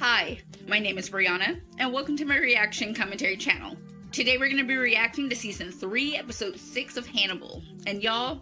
Hi, my name is Brianna, and welcome to my reaction commentary channel. Today we're going to be reacting to Season 3, Episode 6 of Hannibal. And y'all,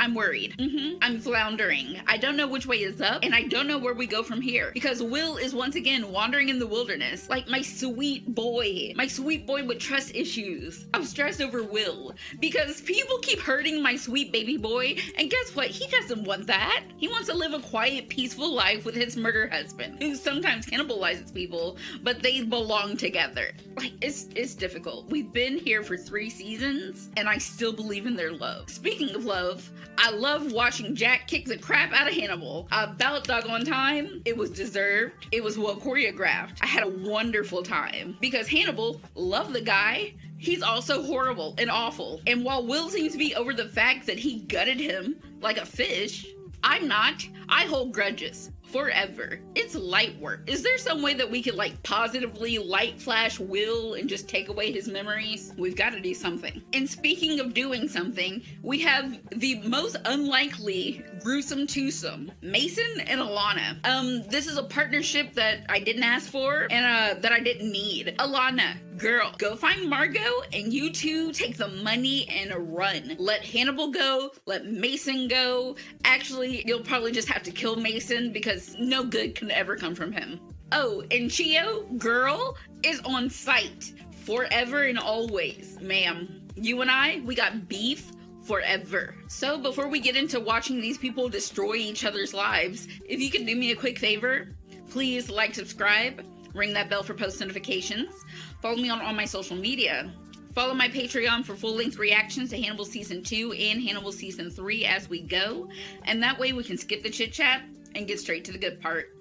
I'm worried. I'm floundering. I don't know which way is up, and I don't know where we go from here. Because Will is once again wandering in the wilderness, like my sweet boy with trust issues. I'm stressed over Will, because people keep hurting my sweet baby boy, and guess what? He doesn't want that. He wants to live a quiet, peaceful life with his murder husband, who sometimes cannibalizes people, but they belong together. Like, it's difficult. We've been here for 3 seasons, and I still believe in their love. Speaking of love, I love watching Jack kick the crap out of Hannibal. About doggone time. It was deserved. It was well choreographed. I had a wonderful time because Hannibal loved the guy. He's also horrible and awful. And while Will seems to be over the fact that he gutted him like a fish, I'm not. I hold grudges. Forever. It's light work. Is there some way that we could like positively light flash Will and just take away his memories? We've got to do something. And speaking of doing something, we have the most unlikely gruesome twosome, Mason and Alana. This is a partnership that I didn't ask for and that I didn't need. Alana, girl, go find Margot and you two take the money and run. Let Hannibal go, let Mason go. Actually, you'll probably just have to kill Mason because no good can ever come from him. Oh, and Chio, girl, is on site forever and always. Ma'am, you and I, we got beef forever. So before we get into watching these people destroy each other's lives, if you could do me a quick favor, please like, subscribe, ring that bell for post notifications, follow me on all my social media, follow my Patreon for full-length reactions to Hannibal Season 2 and Hannibal Season 3 as we go, and that way we can skip the chit-chat and get straight to the good part.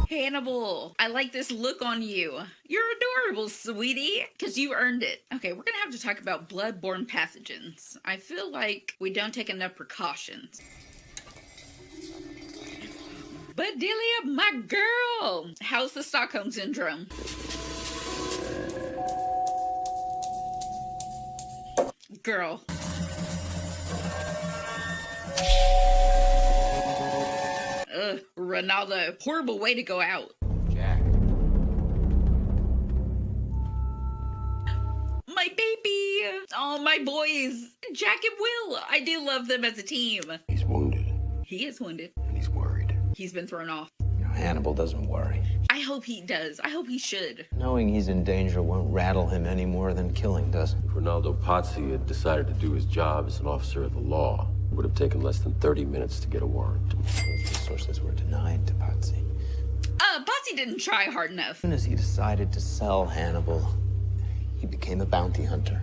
Hannibal, I like this look on you. You're adorable, sweetie, because you earned it. Okay, we're gonna have to talk about blood-borne pathogens. I feel like we don't take enough precautions. Bedelia, my girl! How's the Stockholm Syndrome? Girl. Ugh, Ronaldo, horrible way to go out. Jack. My baby! Oh, my boys! Jack and Will! I do love them as a team. He's wounded. He is wounded. And he's worried. He's been thrown off. You know, Hannibal doesn't worry. I hope he does. I hope he should. Knowing he's in danger won't rattle him any more than killing does. If Ronaldo Pazzi had decided to do his job as an officer of the law, it would have taken less than 30 minutes to get a warrant. Those resources were denied to Pazzi. Pazzi didn't try hard enough. As soon as he decided to sell Hannibal, he became a bounty hunter.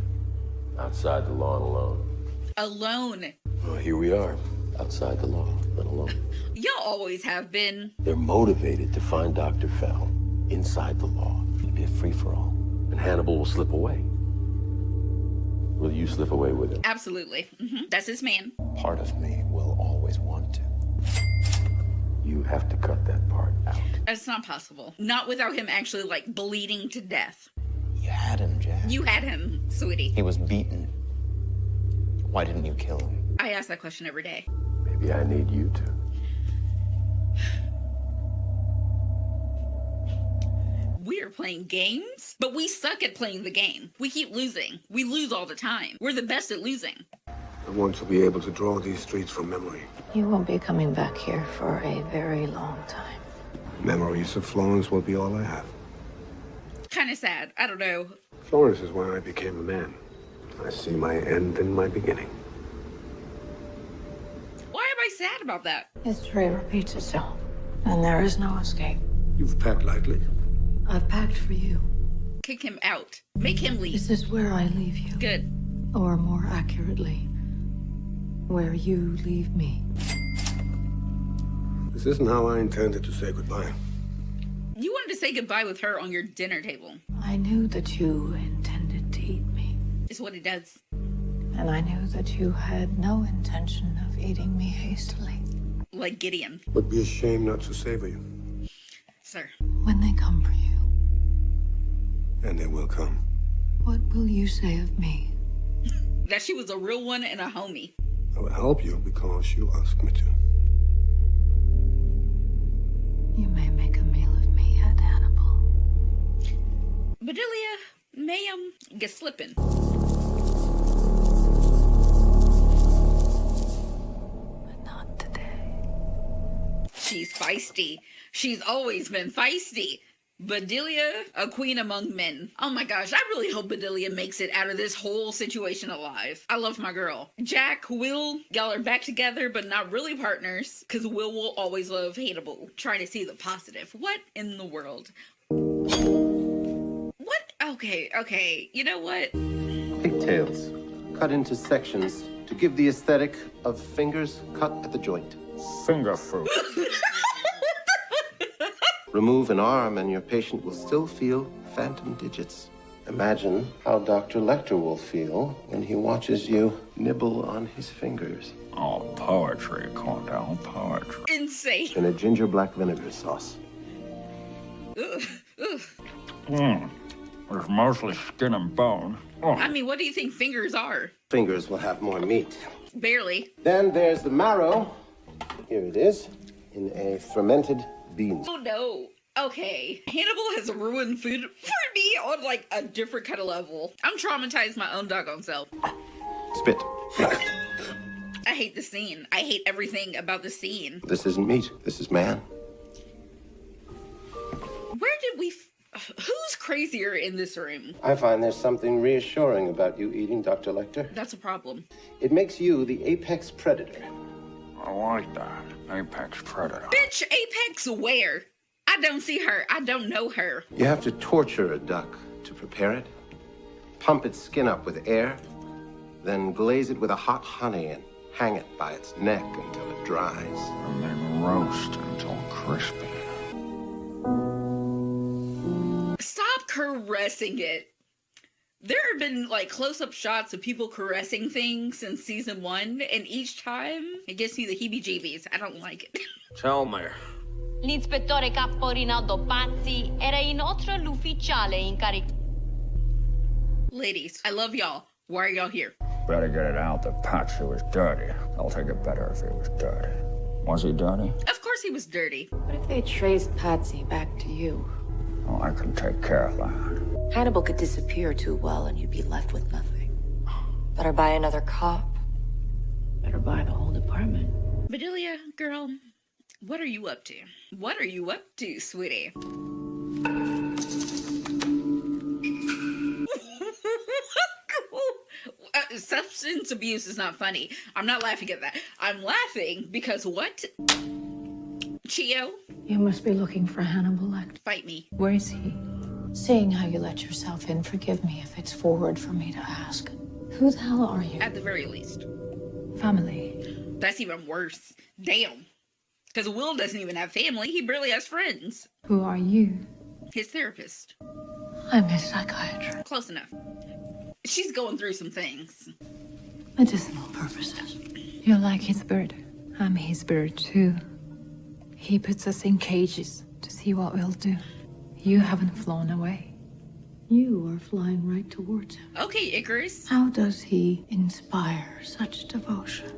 Outside the law and alone. Alone. Well, here we are. Outside the law and alone. Y'all always have been. They're motivated to find Dr. Fell inside the law. It'll be a free-for-all. And Hannibal will slip away. Will you slip away with him? Absolutely. That's his man. Part of me will always want to. You have to cut that part out. It's not possible. Not without him actually, like, bleeding to death. You had him, Jack. You had him, sweetie. He was beaten. Why didn't you kill him? I ask that question every day. Maybe I need you to. We are playing games, but we suck at playing the game. We keep losing. We lose all the time. We're the best at losing. I want to be able to draw these streets from memory. You won't be coming back here for a very long time. Memories of Florence will be all I have. Kind of sad. I don't know. Florence is where I became a man. I see my end in my beginning. Why am I sad about that? History repeats itself, and there is no escape. You've packed lightly. I've packed for you. Kick him out. Make him leave. This is where I leave you. Good. Or more accurately, where you leave me. This isn't how I intended to say goodbye. You wanted to say goodbye with her on your dinner table. I knew that you intended to eat me. Is what he does. And I knew that you had no intention of eating me hastily. Like Gideon. Would be a shame not to savor you. Sir. When they come for you, And they will come. what will you say of me? That she was a real one and a homie. I will help you because you asked me to. Bedelia, ma'am, get slipping. But not today. She's feisty. She's always been feisty. Bedelia, a queen among men. Oh my gosh, I really hope Bedelia makes it out of this whole situation alive. I love my girl. Jack, Will, y'all are back together, but not really partners, because Will always love Hannibal, trying to see the positive. What in the world? What? Okay, you know what? Pigtails, cut into sections to give the aesthetic of fingers cut at the joint. Finger fruit. Remove an arm and your patient will still feel phantom digits. Imagine how Dr. Lecter will feel when he watches you nibble on his fingers. Oh, poetry, Cornell, poetry. Insane. In a ginger black vinegar sauce. Ugh. It's mostly skin and bone. Oh. I mean, what do you think fingers are? Fingers will have more meat. Barely. Then there's the marrow. Here it is, in a fermented bean. Oh no. Okay. Hannibal has ruined food for me on like a different kind of level. I'm traumatized my own doggone self. Spit. I hate the scene. I hate everything about the scene. This isn't meat. This is man. Where did we... Who's crazier in this room? I find there's something reassuring about you eating, Dr. Lecter. That's a problem. It makes you the apex predator. I like that. Apex predator. Bitch, Apex where? I don't see her. I don't know her. You have to torture a duck to prepare it, pump its skin up with air, then glaze it with a hot honey and hang it by its neck until it dries. And then roast until crispy. Stop caressing it. There have been like close-up shots of people caressing things since season 1, and each time it gives me the heebie-jeebies. I don't like it. Tell me. L'ispettore capo Rinaldo Pazzi era inoltre l'ufficiale incaricato. Ladies, I love y'all. Why are y'all here? Better get it out that Patsy was dirty. I'll take it better if he was dirty. Was he dirty? Of course he was dirty. What if they traced Patsy back to you? Oh, I can take care of that. Hannibal could disappear too well and you'd be left with nothing. Better buy another cop. Better buy the whole department. Bedelia, girl, what are you up to? What are you up to, sweetie? Substance abuse is not funny. I'm not laughing at that. I'm laughing because what? Chio? You must be looking for Hannibal Lecter. Fight me. Where is he? Seeing how you let yourself in, forgive me if it's forward for me to ask. Who the hell are you? At the very least. Family. That's even worse. Damn. Because Will doesn't even have family. He barely has friends. Who are you? His therapist. I'm his psychiatrist. Close enough. She's going through some things. Medicinal purposes. You're like his bird. I'm his bird too. He puts us in cages to see what we'll do. You haven't flown away. You are flying right towards him. Okay, Icarus. How does he inspire such devotion?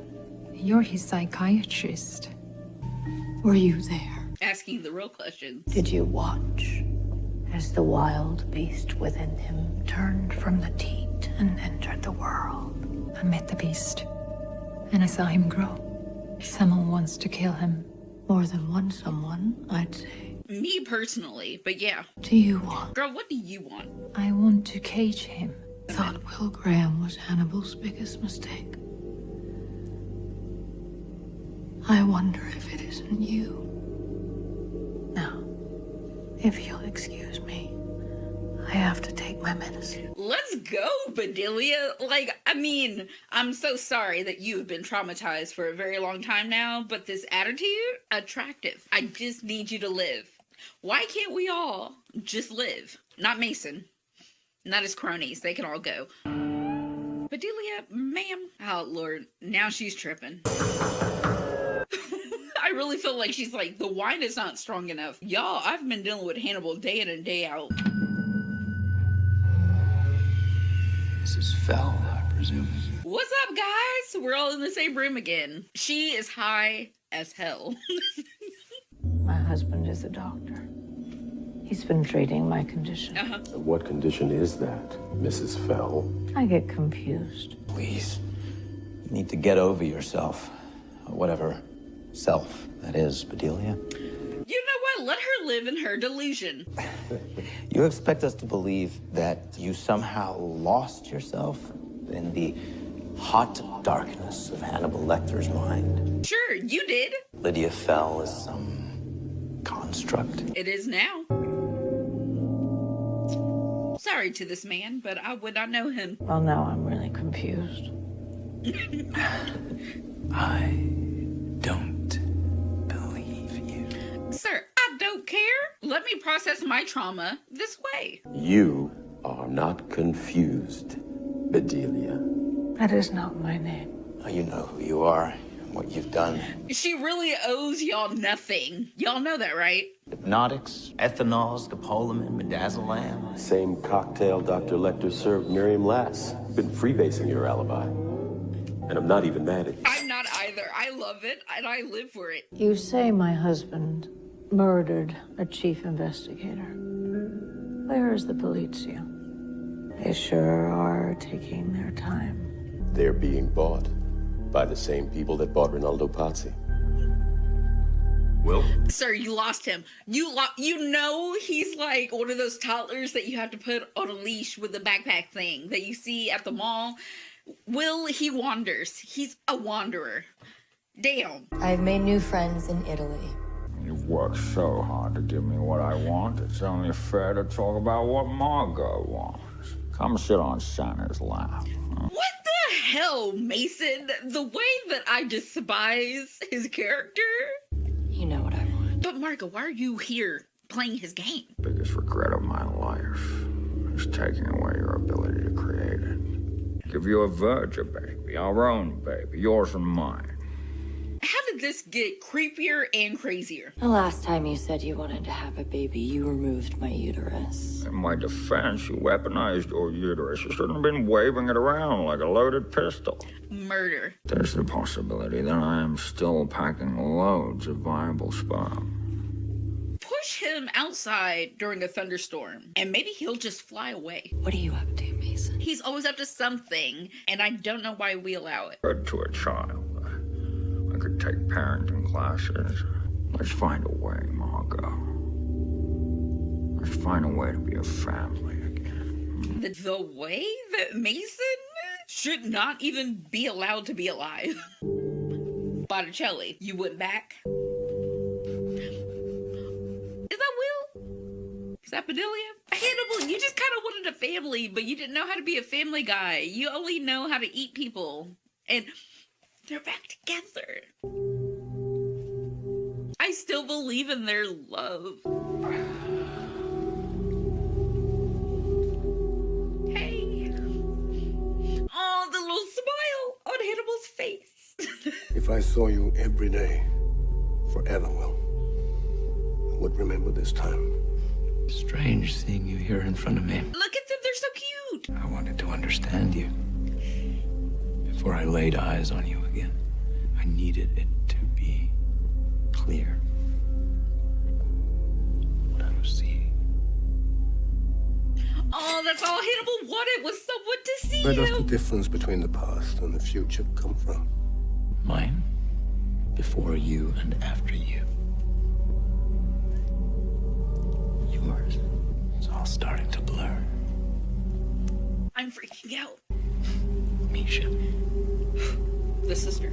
You're his psychiatrist. Were you there? Asking the real questions. Did you watch as the wild beast within him turned from the teat and entered the world? I met the beast, and I saw him grow. Someone wants to kill him. More than one someone, I'd say. Me personally, but yeah. Do you want? Girl, what do you want? I want to cage him. Thought Will Graham was Hannibal's biggest mistake. I wonder if it isn't you. Now, if you'll excuse me, I have to take my medicine. Let's go, Bedelia. Like, I mean, I'm so sorry that you've been traumatized for a very long time now, but this attitude, attractive. I just need you to live. Why can't we all just live? Not Mason. Not his cronies. They can all go. Bedelia, ma'am. Oh, Lord. Now she's tripping. I really feel like she's like, the wine is not strong enough. Y'all, I've been dealing with Hannibal day in and day out. This is foul, I presume. What's up, guys? We're all in the same room again. She is high as hell. My husband is a doctor. He's been treating my condition. And what condition is that, Mrs. Fell? I get confused. Please. You need to get over yourself. Whatever self that is, Bedelia. You know what? Let her live in her delusion. You expect us to believe that you somehow lost yourself in the hot darkness of Hannibal Lecter's mind? Sure, you did. Lydia Fell is some construct. It is now. Sorry to this man, but I would not know him. Well, now I'm really confused. I don't believe you. Sir, I don't care. Let me process my trauma this way. You are not confused, Bedelia. That is not my name. You know who you are and what you've done. She really owes y'all nothing. Y'all know that, right? Hypnotics, ethanol, scopolamine, midazolam. Same cocktail Dr. Lecter served Miriam Lass. Been freebasing your alibi. And I'm not even mad at you. I'm not either. I love it, and I live for it. You say my husband murdered a chief investigator. Where is the Polizia? They sure are taking their time. They're being bought by the same people that bought Rinaldo Pazzi. Will? Sir, you lost him. You know he's like one of those toddlers that you have to put on a leash with the backpack thing that you see at the mall. Will, he wanders. He's a wanderer. Damn. I've made new friends in Italy. You've worked so hard to give me what I want. It's only fair to talk about what Margot wants. Come sit on Santa's lap. What the hell, Mason? The way that I despise his character. You know what I want. But Margot, why are you here playing his game? Biggest regret of my life is taking away your ability to create it. Give you a virgin baby, our own baby, yours and mine. How did this get creepier and crazier? The last time you said you wanted to have a baby, you removed my uterus. In my defense, you weaponized your uterus. You shouldn't have been waving it around like a loaded pistol. Murder. There's the possibility that I am still packing loads of viable sperm. Push him outside during a thunderstorm, and maybe he'll just fly away. What are you up to, Mason? He's always up to something, and I don't know why we allow it. Good to a child. I could take parenting classes. Let's find a way, Margot. Let's find a way to be a family again. The way that Mason should not even be allowed to be alive. Botticelli, you went back? Is that Will? Is that Bedelia? Hannibal, you just kind of wanted a family, but you didn't know how to be a family guy. You only know how to eat people. And they're back together. I still believe in their love. Hey. Oh, the little smile on Hannibal's face. If I saw you every day, forever, Will, I would remember this time. Strange seeing you here in front of me. Look at them, they're so cute. I wanted to understand you. Before I laid eyes on you again, I needed it to be clear what I was seeing. Oh, that's all Hannibal wanted was someone to see Where does the him. difference between the past and the future come from? Mine, before you and after you. Yours is all starting to blur. I'm freaking out. Misha, The sister.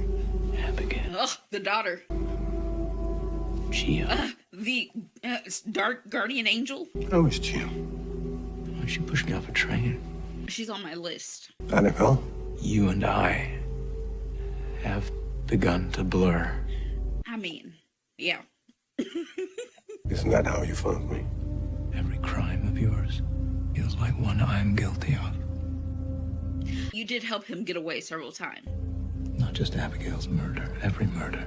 Abigail, Ugh, the daughter. Gia. The dark guardian angel. How is Jill? Why she pushed me off a train? She's on my list. Annabelle? You and I have begun to blur. I mean, yeah. Isn't that how you found me? Every crime of yours feels like one I'm guilty of. You did help him get away several times. Not just Abigail's murder, every murder,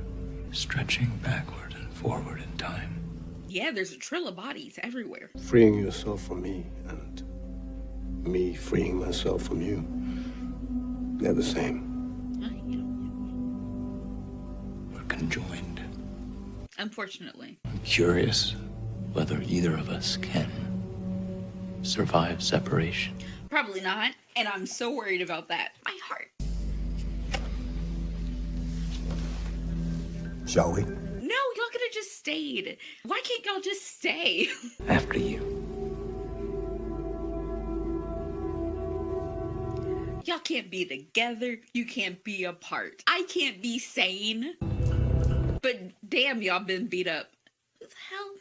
stretching backward and forward in time. Yeah, there's a trail of bodies everywhere. Freeing yourself from me and me freeing myself from you. They're the same. We're conjoined. Unfortunately. I'm curious whether either of us can survive separation. Probably not. And I'm so worried about that. My heart. Shall we? No, y'all could have just stayed. Why can't y'all just stay? After you. Y'all can't be together. You can't be apart. I can't be sane. But damn, y'all been beat up. Who the hell?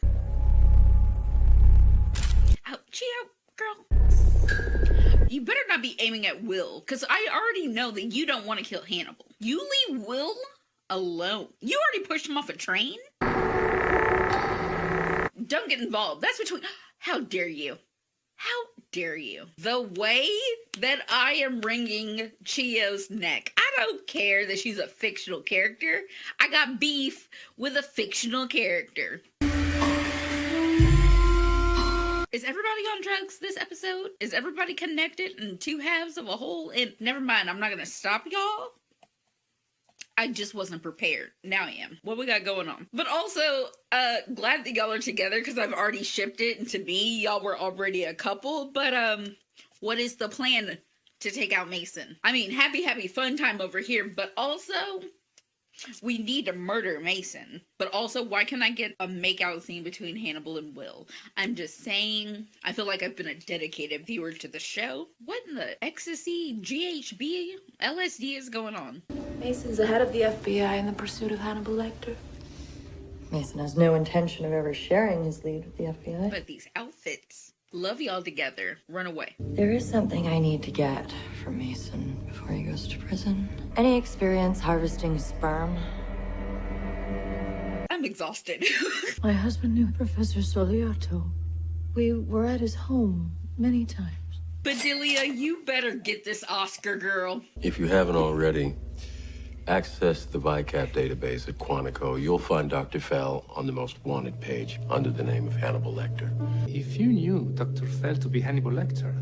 Oh, chill out, girl. You better not be aiming at Will, because I already know that you don't want to kill Hannibal. You leave Will alone. You already pushed him off a train? Don't get involved. That's between... How dare you? How dare you? The way that I am wringing Chio's neck. I don't care that she's a fictional character. I got beef with a fictional character. Is everybody on drugs this episode? Is everybody connected in two halves of a whole? And never mind, I'm not gonna stop y'all. I just wasn't prepared. Now I am. What we got going on? But also, glad that y'all are together because I've already shipped it. And to me, y'all were already a couple. But what is the plan to take out Mason? I mean, happy fun time over here. But also, we need to murder Mason. But also, why can't I get a makeout scene between Hannibal and Will? I'm just saying, I feel like I've been a dedicated viewer to the show. What in the ecstasy, GHB, LSD is going on? Mason's the head of the FBI in the pursuit of Hannibal Lecter. Mason has no intention of ever sharing his lead with the FBI. But these outfits, love y'all together, run away. There is something I need to get from Mason before he goes to prison. Any experience harvesting sperm? I'm exhausted. My husband knew Professor Soliato. We were at his home many times. Bedelia, you better get this Oscar, girl. If you haven't already, access the VICAP database at Quantico. You'll find Dr. Fell on the most wanted page under the name of Hannibal Lecter. If you knew Dr. Fell to be Hannibal Lecter,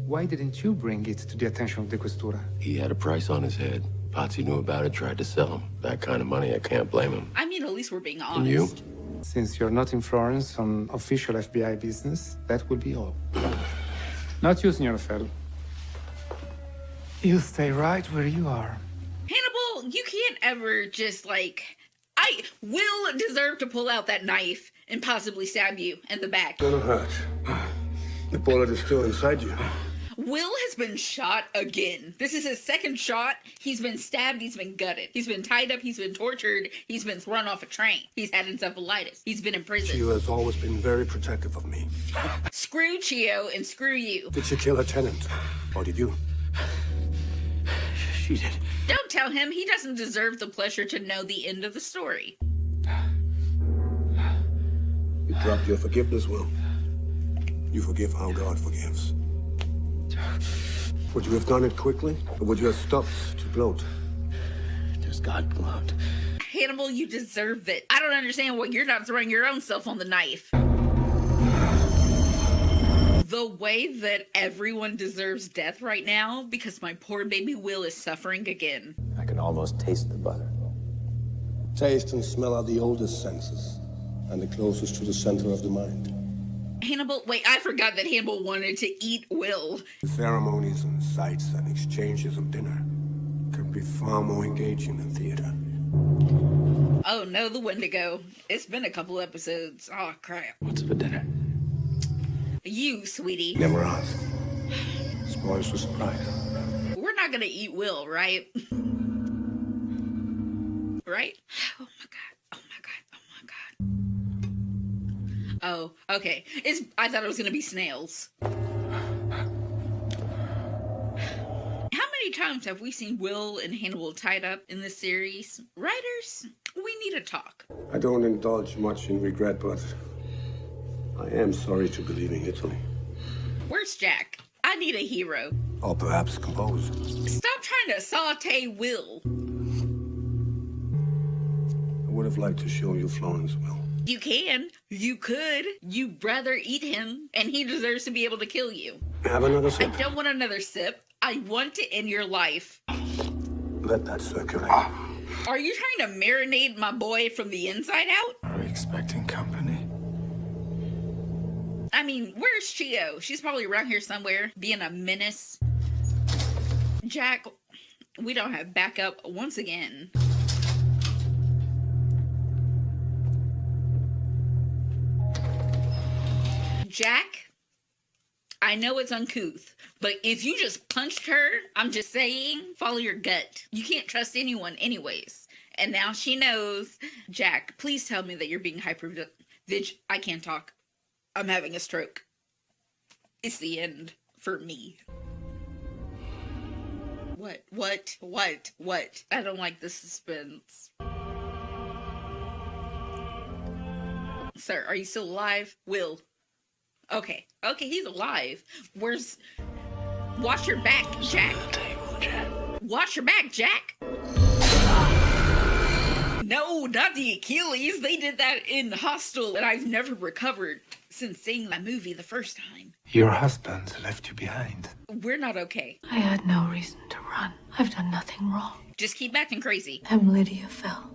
why didn't you bring it to the attention of the Questura? He had a price on his head. Patsy knew about it, tried to sell him. That kind of money, I can't blame him. I mean, at least we're being honest. And you? Since you're not in Florence on official FBI business, that will be all. Not you, Signora Fell. You stay right where you are. Hannibal, you can't ever just, like... I will deserve to pull out that knife and possibly stab you in the back. It'll hurt. The bullet is still inside you. Will has been shot again. This is his second shot. He's been stabbed. He's been gutted. He's been tied up. He's been tortured. He's been thrown off a train. He's had encephalitis. He's been in prison. Chio has always been very protective of me. Screw Chio and screw you. Did she kill her tenant? Or did you? She did. Don't tell him. He doesn't deserve the pleasure to know the end of the story. You dropped your forgiveness, Will. You forgive how God forgives. Would you have done it quickly? Or would you have stopped to gloat? Does God gloat? Hannibal, you deserve it. I don't understand why you're not throwing your own self on the knife. The way that everyone deserves death right now because my poor baby Will is suffering again. I can almost taste the butter. Taste and smell are the oldest senses, and the closest to the center of the mind. Hannibal, wait, I forgot that Hannibal wanted to eat Will. The ceremonies and sights and exchanges of dinner can be far more engaging than theater. Oh no, the Wendigo. It's been a couple episodes. Oh crap. What's for dinner? You, sweetie. Never ask. Spoils the surprise. We're not gonna eat Will, right? Right? Oh my god. Oh my god. Oh my god. Oh, okay. I thought it was gonna be snails. How many times have we seen Will and Hannibal tied up in this series? Writers, we need to talk. I don't indulge much in regret, but I am sorry to be leaving Italy. Where's Jack? I need a hero. Or perhaps compose. Stop trying to saute Will. I would have liked to show you Florence, Will. You can. You could. You'd rather eat him, and he deserves to be able to kill you. Have another sip. I don't want another sip. I want to end your life. Let that circulate. Are you trying to marinate my boy from the inside out? Are we expecting company? I mean, where's Chio? She's probably around here somewhere, being a menace. Jack, we don't have backup once again. Jack, I know it's uncouth, but if you just punched her, I'm just saying, follow your gut. You can't trust anyone anyways. And now she knows. Jack, please tell me that you're being I can't talk. I'm having a stroke. It's the end for me. What? I don't like the suspense. Sir, are you still alive? Will. Okay, he's alive. Watch your back, Jack. Watch your back, Jack. No, not the Achilles. They did that in Hostel, and I've never recovered since seeing that movie the first time. Your husband left you behind. We're not okay. I had no reason to run. I've done nothing wrong. Just keep acting crazy. I'm Lydia Fell.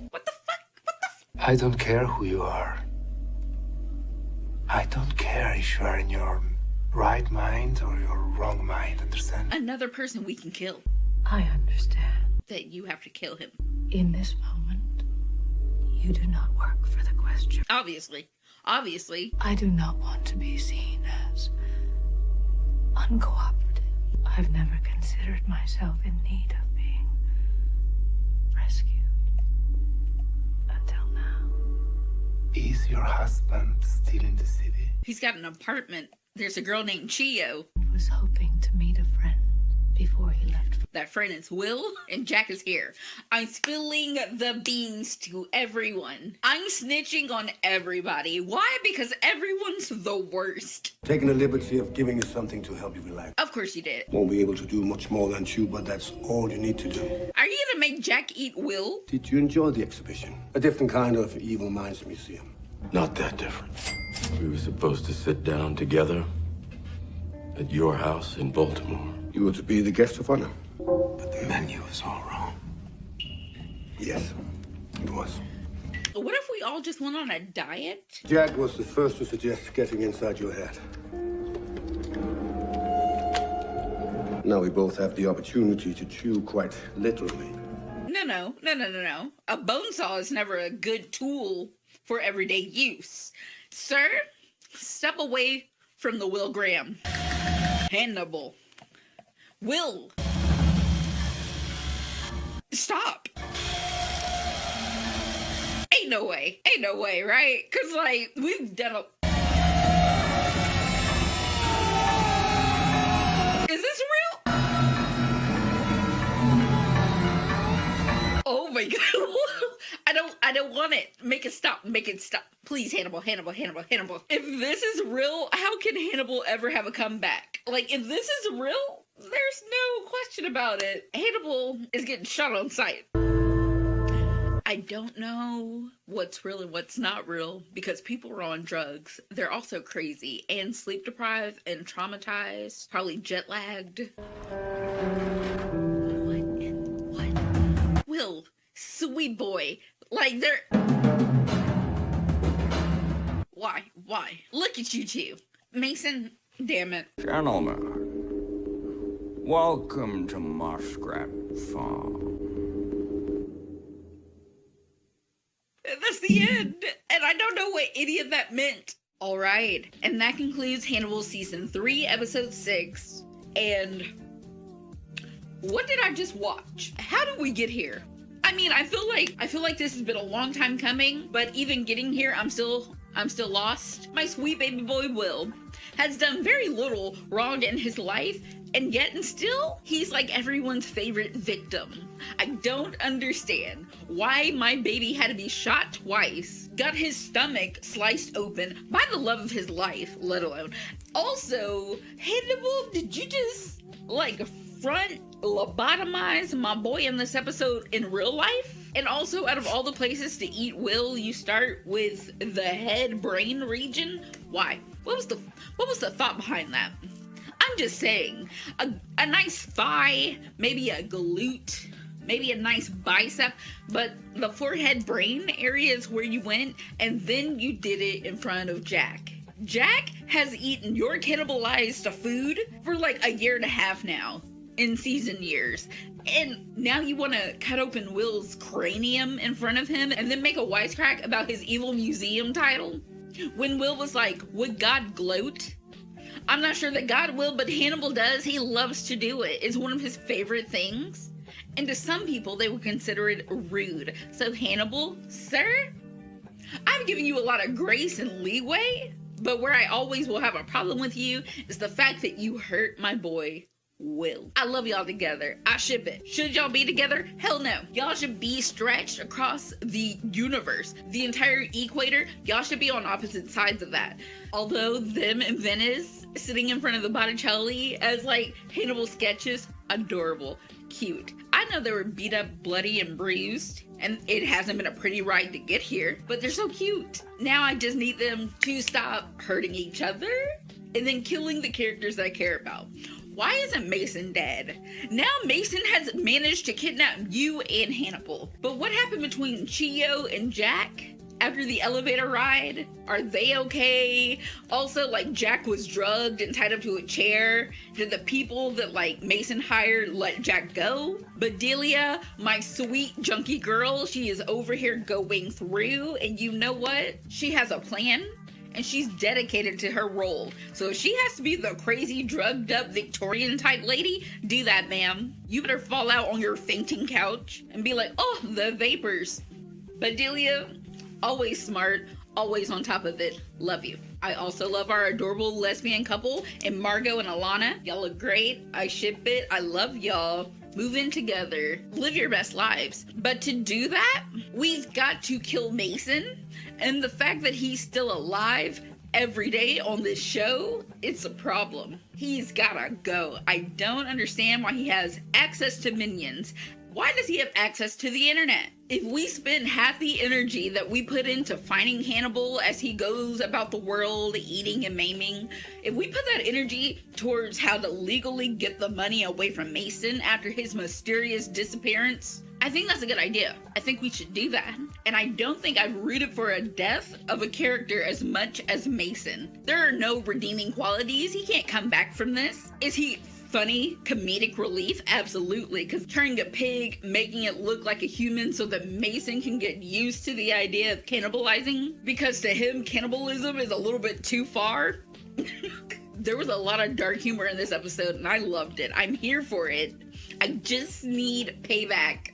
What the fuck? I don't care who you are. I don't care if you are in your right mind or your wrong mind, understand? Another person we can kill. I understand. That you have to kill him. In this moment, you do not work for the Question. Obviously. I do not want to be seen as uncooperative. I've never considered myself in need of being rescued. Until now. Is your husband still in the city? He's got an apartment. There's a girl named Chio. I was hoping to meet a friend before he left. That friend is Will, and Jack is here. I'm spilling the beans to everyone. I'm snitching on everybody. Why? Because everyone's the worst. Taking the liberty of giving you something to help you relax. Of course you did. Won't be able to do much more than chew, but that's all you need to do. Are you gonna make Jack eat Will? Did you enjoy the exhibition? A different kind of evil minds museum. Not that different. We were supposed to sit down together at your house in Baltimore. You were to be the guest of honor. But the menu is all wrong. Yes, it was. What if we all just went on a diet? Jack was the first to suggest getting inside your head. Now we both have the opportunity to chew quite literally. No. A bone saw is never a good tool for everyday use. Sir, step away from the Will Graham. Hannibal. Will. Stop. Ain't no way, right? Because, like, we've done a... Is this real? Oh my god. I don't want it. Make it stop. Please, Hannibal. If this is real, how can Hannibal ever have a comeback? Like, if this is real, there's no question about it. Hannibal is getting shot on sight. I don't know what's real and what's not real because people are on drugs. They're also crazy and sleep deprived and traumatized, probably jet lagged. What? Will, sweet boy. Like, they're... Why? Look at you two. Mason, damn it. Gentlemen, welcome to Muskrat Farm. That's the end. And I don't know what any of that meant. All right. And that concludes Hannibal Season 3, Episode 6. And what did I just watch? How did we get here? I mean, I feel like this has been a long time coming, but even getting here, I'm still lost. My sweet baby boy Will has done very little wrong in his life, and yet and still, he's like everyone's favorite victim. I don't understand why my baby had to be shot twice, got his stomach sliced open by the love of his life, let alone. Also, Hannibal, did you just, like, front lobotomize my boy in this episode in real life? And also, out of all the places to eat Will, you start with the head brain region? Why? What was the thought behind that? I'm just saying, a nice thigh, maybe a glute, maybe a nice bicep, but the forehead brain area is where you went, and then you did it in front of Jack. Jack has eaten your cannibalized food for like a year and a half now, in season years. And now you want to cut open Will's cranium in front of him and then make a wisecrack about his evil museum title? When Will was like, would God gloat? I'm not sure that God will, but Hannibal does. He loves to do it. It's one of his favorite things. And to some people, they would consider it rude. So Hannibal, sir, I'm giving you a lot of grace and leeway, but where I always will have a problem with you is the fact that you hurt my boy, Will. I love y'all together. I ship it. Should y'all be together? Hell no. Y'all should be stretched across the universe. The entire equator, y'all should be on opposite sides of that. Although them and Venice sitting in front of the Botticelli as like Hannibal sketches, adorable, cute. I know they were beat up, bloody, and bruised, and it hasn't been a pretty ride to get here, but they're so cute. Now I just need them to stop hurting each other and then killing the characters that I care about. Why isn't Mason dead? Now Mason has managed to kidnap you and Hannibal. But what happened between Chio and Jack after the elevator ride? Are they okay? Also, like, Jack was drugged and tied up to a chair. Did the people that, like, Mason hired let Jack go? Bedelia, my sweet junkie girl, she is over here going through, and you know what? She has a plan. And she's dedicated to her role. So if she has to be the crazy, drugged up Victorian type lady, do that, ma'am. You better fall out on your fainting couch and be like, oh, the vapors. Bedelia, always smart, always on top of it. Love you. I also love our adorable lesbian couple and Margot and Alana. Y'all look great. I ship it. I love y'all. Move in together. Live your best lives. But to do that, we've got to kill Mason. And the fact that he's still alive every day on this show, it's a problem. He's gotta go. I don't understand why he has access to minions. Why does he have access to the internet? If we spend half the energy that we put into finding Hannibal as he goes about the world eating and maiming, if we put that energy towards how to legally get the money away from Mason after his mysterious disappearance, I think that's a good idea. I think we should do that. And I don't think I've rooted for a death of a character as much as Mason. There are no redeeming qualities. He can't come back from this. Is he funny comedic relief? Absolutely, because turning a pig, making it look like a human so that Mason can get used to the idea of cannibalizing, because to him cannibalism is a little bit too far. There was a lot of dark humor in this episode and I loved it. I'm here for it. I just need payback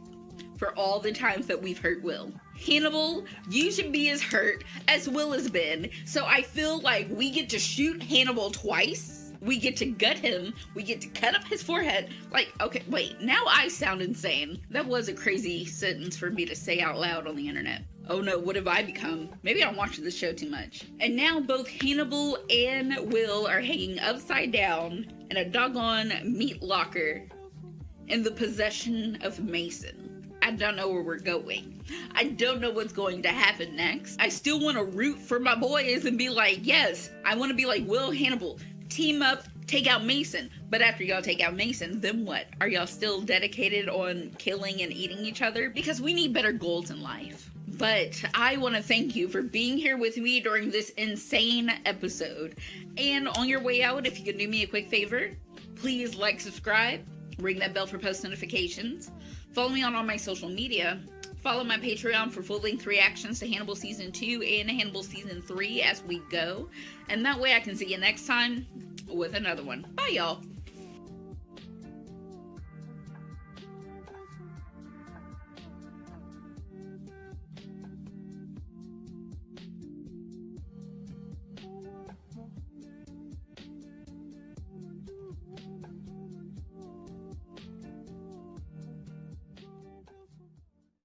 for all the times that we've hurt Will. Hannibal, you should be as hurt as Will has been, so I feel like we get to shoot Hannibal twice. We get to gut him. We get to cut up his forehead. Like, okay, wait, now I sound insane. That was a crazy sentence for me to say out loud on the internet. Oh no, what have I become? Maybe I'm watching this show too much. And now both Hannibal and Will are hanging upside down in a doggone meat locker in the possession of Mason. I don't know where we're going. I don't know what's going to happen next. I still want to root for my boys and be like, yes, I want to be like Will, Hannibal. Team up, take out Mason. But after y'all take out Mason, then what? Are y'all still dedicated on killing and eating each other? Because we need better goals in life. But I want to thank you for being here with me during this insane episode. And on your way out, if you could do me a quick favor, please like, subscribe, ring that bell for post notifications. Follow me on all my social media. Follow my Patreon for full-length reactions to Hannibal Season 2 and Hannibal Season 3 as we go. And that way I can see you next time with another one. Bye, y'all.